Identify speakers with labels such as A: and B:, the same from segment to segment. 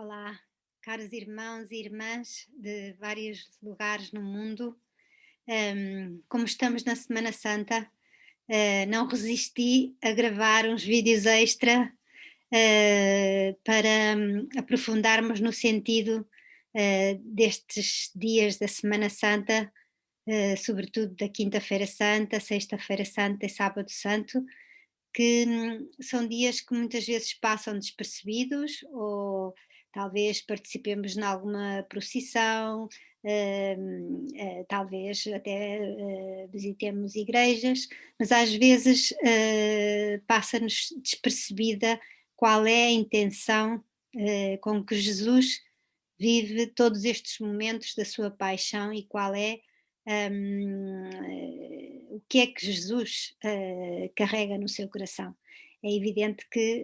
A: Olá, caros irmãos e irmãs de vários lugares no mundo. Como estamos na Semana Santa, não resisti a gravar uns vídeos extra para aprofundarmos no sentido destes dias da Semana Santa, sobretudo da Quinta-feira Santa, Sexta-feira Santa e Sábado Santo, que são dias que muitas vezes passam despercebidos, ou talvez participemos em alguma procissão, talvez até visitemos igrejas, mas às vezes passa-nos despercebida qual é a intenção com que Jesus vive todos estes momentos da sua paixão e qual é o que é que Jesus carrega no seu coração. É evidente que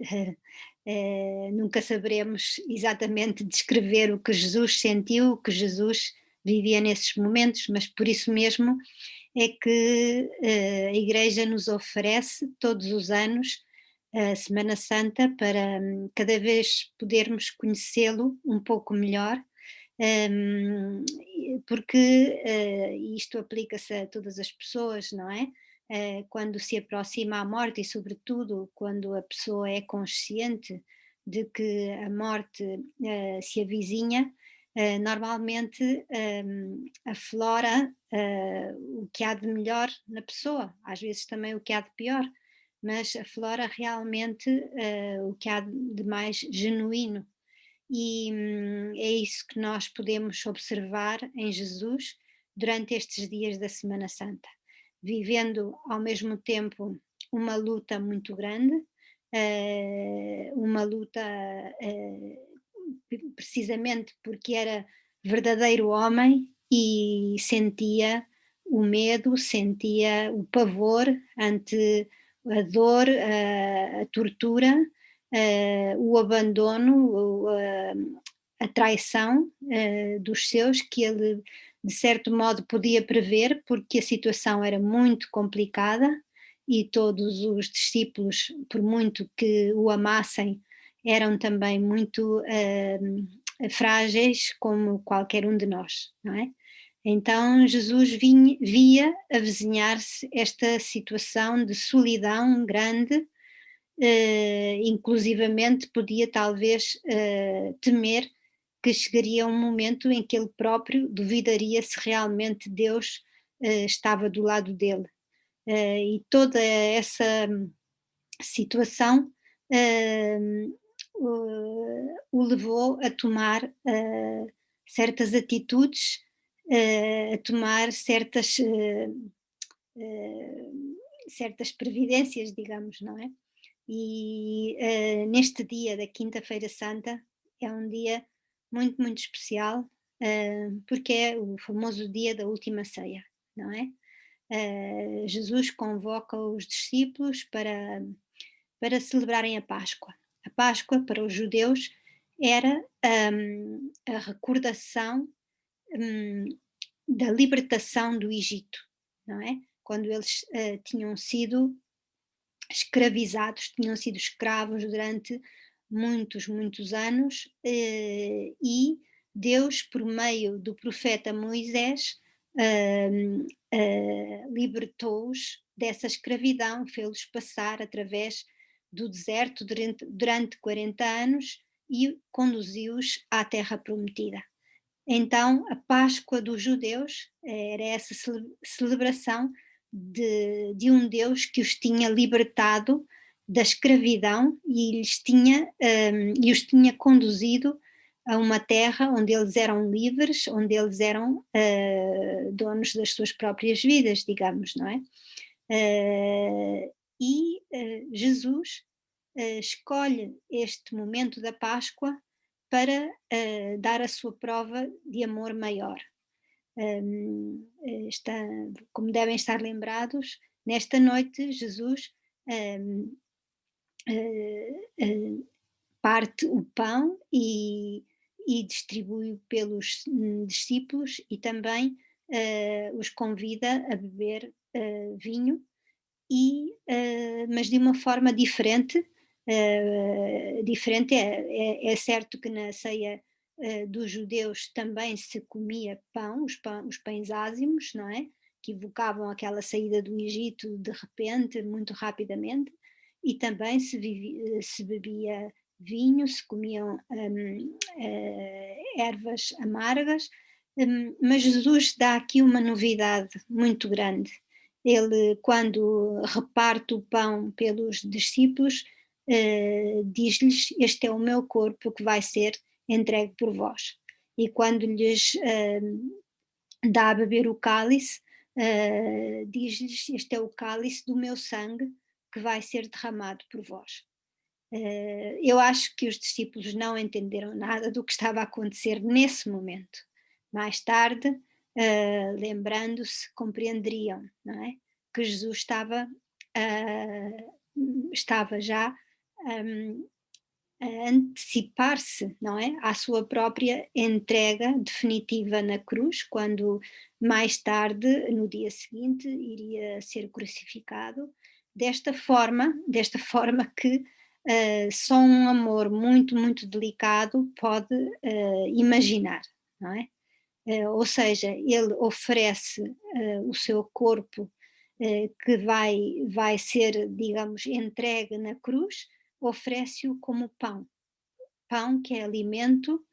A: nunca saberemos exatamente descrever o que Jesus sentiu, o que Jesus vivia nesses momentos, mas por isso mesmo é que a Igreja nos oferece todos os anos a Semana Santa para cada vez podermos conhecê-lo um pouco melhor, porque isto aplica-se a todas as pessoas, não é? Quando se aproxima a morte e, sobretudo, quando a pessoa é consciente de que a morte se avizinha, normalmente aflora o que há de melhor na pessoa, às vezes também o que há de pior, mas aflora realmente o que há de mais genuíno. E é isso que nós podemos observar em Jesus durante estes dias da Semana Santa, vivendo ao mesmo tempo uma luta muito grande, uma luta precisamente porque era verdadeiro homem e sentia o medo, sentia o pavor ante a dor, a tortura, o abandono, a traição dos seus, que ele de certo modo podia prever, porque a situação era muito complicada e todos os discípulos, por muito que o amassem, eram também muito frágeis como qualquer um de nós, não é? Então Jesus via avizinhar-se esta situação de solidão grande, inclusivamente podia talvez temer que chegaria um momento em que ele próprio duvidaria se realmente Deus estava do lado dele. E toda essa situação o levou a tomar certas atitudes, a tomar certas previdências, digamos, não é? E neste dia da Quinta-feira Santa é um dia muito, muito especial, porque é o famoso dia da última ceia, não é? Jesus convoca os discípulos para celebrarem a Páscoa. A Páscoa, para os judeus, era a recordação um, da libertação do Egito, não é? Quando eles tinham sido escravizados, tinham sido escravos durante muitos, muitos anos, e Deus, por meio do profeta Moisés, libertou-os dessa escravidão, fez-los passar através do deserto durante 40 anos e conduziu-os à terra prometida. Então, a Páscoa dos judeus era essa celebração de um Deus que os tinha libertado da escravidão e os tinha conduzido a uma terra onde eles eram livres, onde eles eram donos das suas próprias vidas, digamos, não é? Jesus escolhe este momento da Páscoa para dar a sua prova de amor maior. Como devem estar lembrados, nesta noite Jesus um, parte o pão e distribui pelos discípulos e também os convida a beber vinho, mas de uma forma diferente, diferente. É certo que na ceia dos judeus também se comia pão, os pães ázimos, não é? Que evocavam aquela saída do Egito de repente, muito rapidamente, e também se bebia vinho, se comiam ervas amargas, mas Jesus dá aqui uma novidade muito grande. Ele, quando reparte o pão pelos discípulos, diz-lhes: Este é o meu corpo que vai ser entregue por vós. E quando lhes dá a beber o cálice, diz-lhes: Este é o cálice do meu sangue que vai ser derramado por vós. Eu acho que os discípulos não entenderam nada do que estava a acontecer nesse momento. Mais tarde, lembrando-se, compreenderiam, não é? Que Jesus estava já a antecipar-se, não é? À sua própria entrega definitiva na cruz, quando mais tarde, no dia seguinte, iria ser crucificado, desta forma que só um amor muito, muito delicado pode imaginar, não é? Ou seja, ele oferece o seu corpo que vai ser, digamos, entregue na cruz, oferece-o como pão. Pão que é alimento,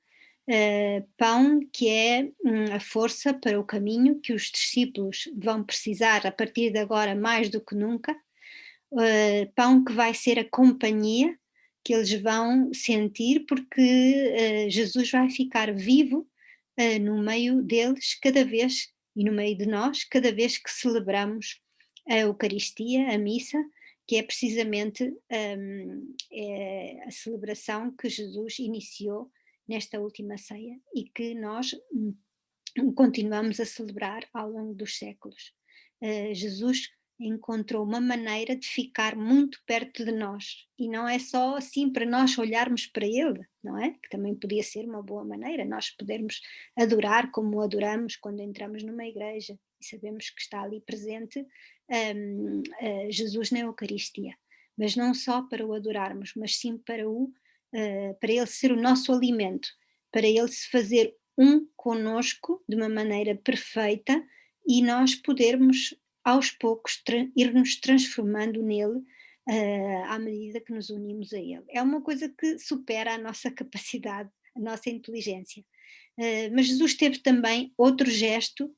A: pão que é a força para o caminho que os discípulos vão precisar a partir de agora mais do que nunca, pão que vai ser a companhia que eles vão sentir, porque Jesus vai ficar vivo no meio deles cada vez, e no meio de nós, cada vez que celebramos a Eucaristia, a missa, que é precisamente a celebração que Jesus iniciou nesta última ceia e que nós continuamos a celebrar ao longo dos séculos. Jesus encontrou uma maneira de ficar muito perto de nós, e não é só assim para nós olharmos para ele, não é? Que também podia ser uma boa maneira, nós podermos adorar como adoramos quando entramos numa igreja e sabemos que está ali presente Jesus na Eucaristia, mas não só para o adorarmos, mas sim para ele ser o nosso alimento, para ele se fazer conosco de uma maneira perfeita e nós podermos aos poucos ir-nos transformando nele à medida que nos unimos a ele. É uma coisa que supera a nossa capacidade, a nossa inteligência. Mas Jesus teve também outro gesto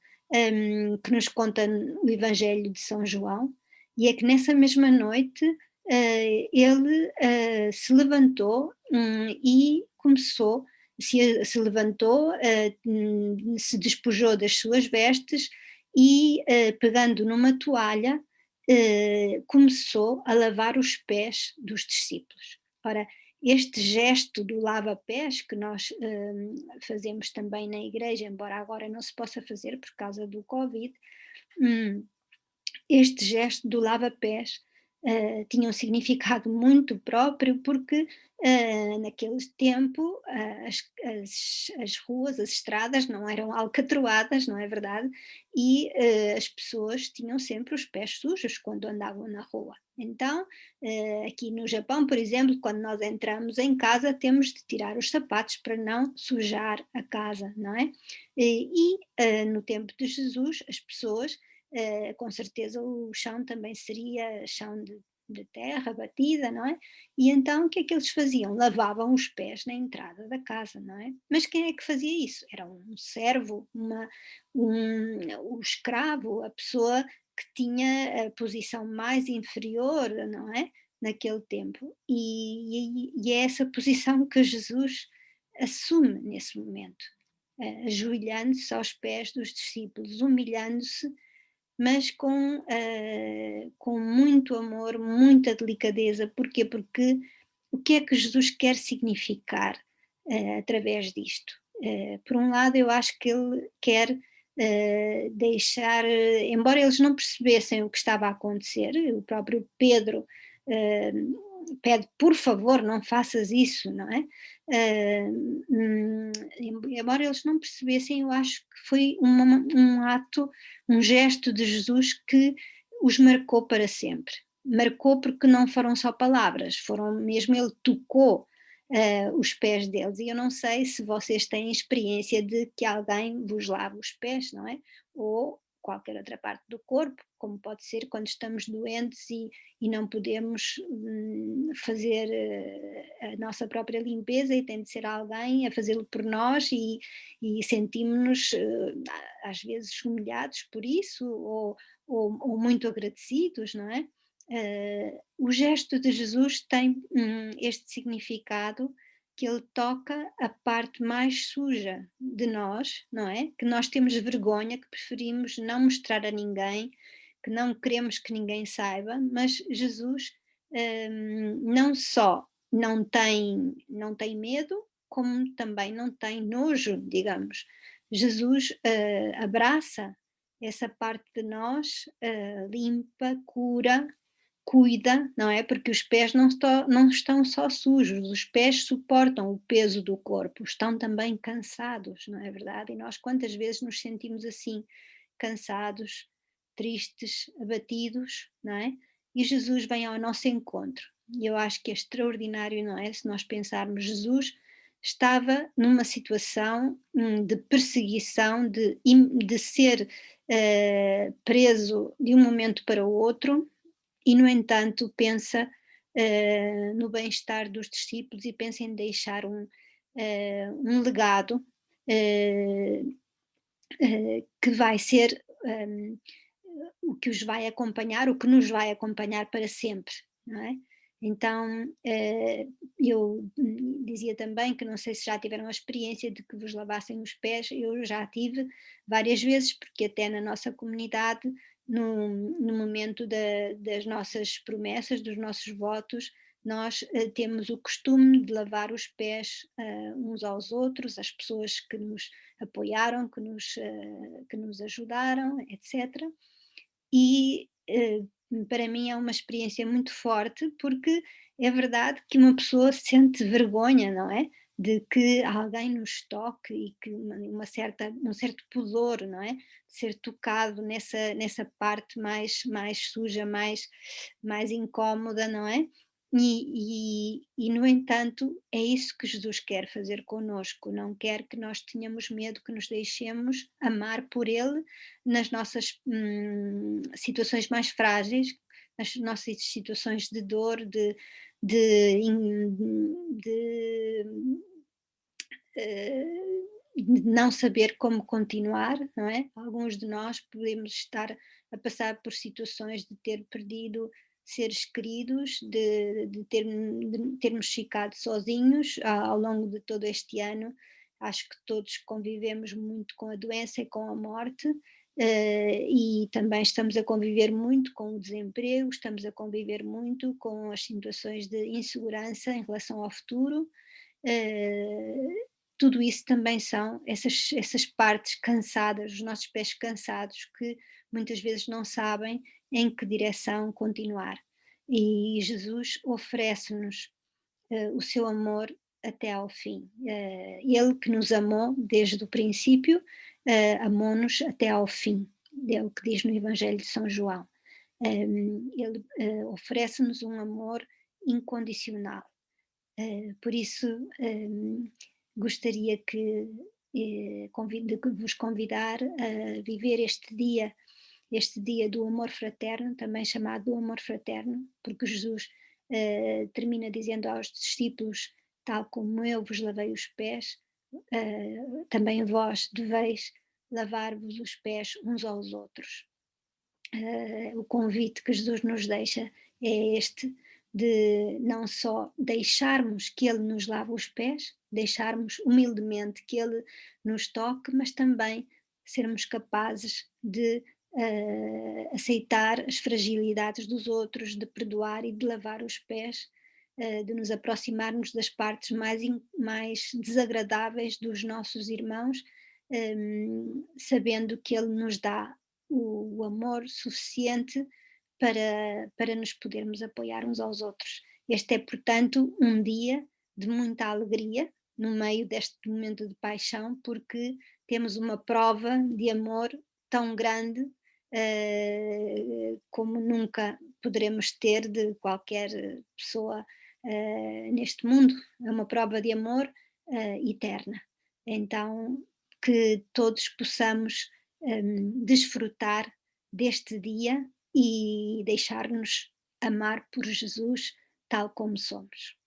A: que nos conta o Evangelho de São João, e é que nessa mesma noite ele se levantou e começou, se levantou, se despojou das suas vestes e, pegando numa toalha, começou a lavar os pés dos discípulos. Ora, este gesto do lava-pés que nós fazemos também na igreja, embora agora não se possa fazer por causa do Covid, este gesto do lava-pés tinha um significado muito próprio, porque naquele tempo as ruas, as estradas não eram alcatroadas, não é verdade? E as pessoas tinham sempre os pés sujos quando andavam na rua. Então, aqui no Japão, por exemplo, quando nós entramos em casa, temos de tirar os sapatos para não sujar a casa, não é? No tempo de Jesus, as pessoas com certeza o chão também seria chão de terra batida, não é? E então o que é que eles faziam? Lavavam os pés na entrada da casa, não é? Mas quem é que fazia isso? Era um servo, um escravo, a pessoa que tinha a posição mais inferior, não é? Naquele tempo. E é essa posição que Jesus assume nesse momento, ajoelhando-se aos pés dos discípulos, humilhando-se, mas com muito amor, muita delicadeza. Porquê? Porque o que é que Jesus quer significar através disto? Por um lado, eu acho que ele quer deixar, embora eles não percebessem o que estava a acontecer, o próprio Pedro pede, por favor, não faças isso, não é? Embora eles não percebessem, eu acho que foi um ato, um gesto de Jesus que os marcou para sempre. marcou porque não foram só palavras, foram mesmo, ele tocou os pés deles. E eu não sei se vocês têm experiência de que alguém vos lave os pés, não é? Ou qualquer outra parte do corpo, como pode ser quando estamos doentes e não podemos fazer a nossa própria limpeza, e tem de ser alguém a fazê-lo por nós, e sentimos-nos às vezes humilhados por isso, ou muito agradecidos, não é? O gesto de Jesus tem este significado, que ele toca a parte mais suja de nós, não é? Que nós temos vergonha, que preferimos não mostrar a ninguém, que não queremos que ninguém saiba, mas Jesus não só não tem medo, como também não tem nojo, digamos. Jesus abraça essa parte de nós, limpa, cura, cuida, não é? Porque os pés não estão só sujos, os pés suportam o peso do corpo, estão também cansados, não é verdade? E nós quantas vezes nos sentimos assim, cansados, tristes, abatidos, não é? E Jesus vem ao nosso encontro. E eu acho que é extraordinário, não é? Se nós pensarmos, Jesus estava numa situação de perseguição, de ser preso de um momento para o outro, e, no entanto, pensa no bem-estar dos discípulos, e pensa em deixar um legado que vai ser o que os vai acompanhar, o que nos vai acompanhar para sempre, não é? Então, eu dizia também que não sei se já tiveram a experiência de que vos lavassem os pés. Eu já tive várias vezes, porque até na nossa comunidade, no momento das nossas promessas, dos nossos votos, nós temos o costume de lavar os pés uns aos outros, as pessoas que nos apoiaram, que nos ajudaram, etc. E para mim é uma experiência muito forte, porque é verdade que uma pessoa sente vergonha, não é? De que alguém nos toque, e que um certo pudor, não é? De ser tocado nessa parte mais suja, mais incómoda, não é? No entanto, é isso que Jesus quer fazer connosco, não quer que nós tenhamos medo, que nos deixemos amar por Ele nas nossas situações mais frágeis, nas nossas situações de dor, de, de não saber como continuar, não é? Alguns de nós podemos estar a passar por situações de ter perdido seres queridos, de termos ficado sozinhos ao longo de todo este ano. Acho que todos convivemos muito com a doença e com a morte, e também estamos a conviver muito com o desemprego, estamos a conviver muito com as situações de insegurança em relação ao futuro. Tudo isso também são essas partes cansadas, os nossos pés cansados, que muitas vezes não sabem em que direção continuar. E Jesus oferece-nos o seu amor até ao fim. Ele que nos amou desde o princípio, amou-nos até ao fim. É o que diz no Evangelho de São João. Ele oferece-nos um amor incondicional. Por isso, gostaria de vos convidar a viver este dia do amor fraterno, também chamado do amor fraterno, porque Jesus termina dizendo aos discípulos: tal como eu vos lavei os pés, também vós deveis lavar-vos os pés uns aos outros. O convite que Jesus nos deixa é este, de não só deixarmos que Ele nos lave os pés, deixarmos humildemente que Ele nos toque, mas também sermos capazes de aceitar as fragilidades dos outros, de perdoar e de lavar os pés, de nos aproximarmos das partes mais desagradáveis dos nossos irmãos, sabendo que Ele nos dá o amor suficiente para nos podermos apoiar uns aos outros. Este é, portanto, um dia de muita alegria no meio deste momento de paixão, porque temos uma prova de amor tão grande como nunca poderemos ter de qualquer pessoa neste mundo. É uma prova de amor eterna. Então, que todos possamos desfrutar deste dia e deixar-nos amar por Jesus tal como somos.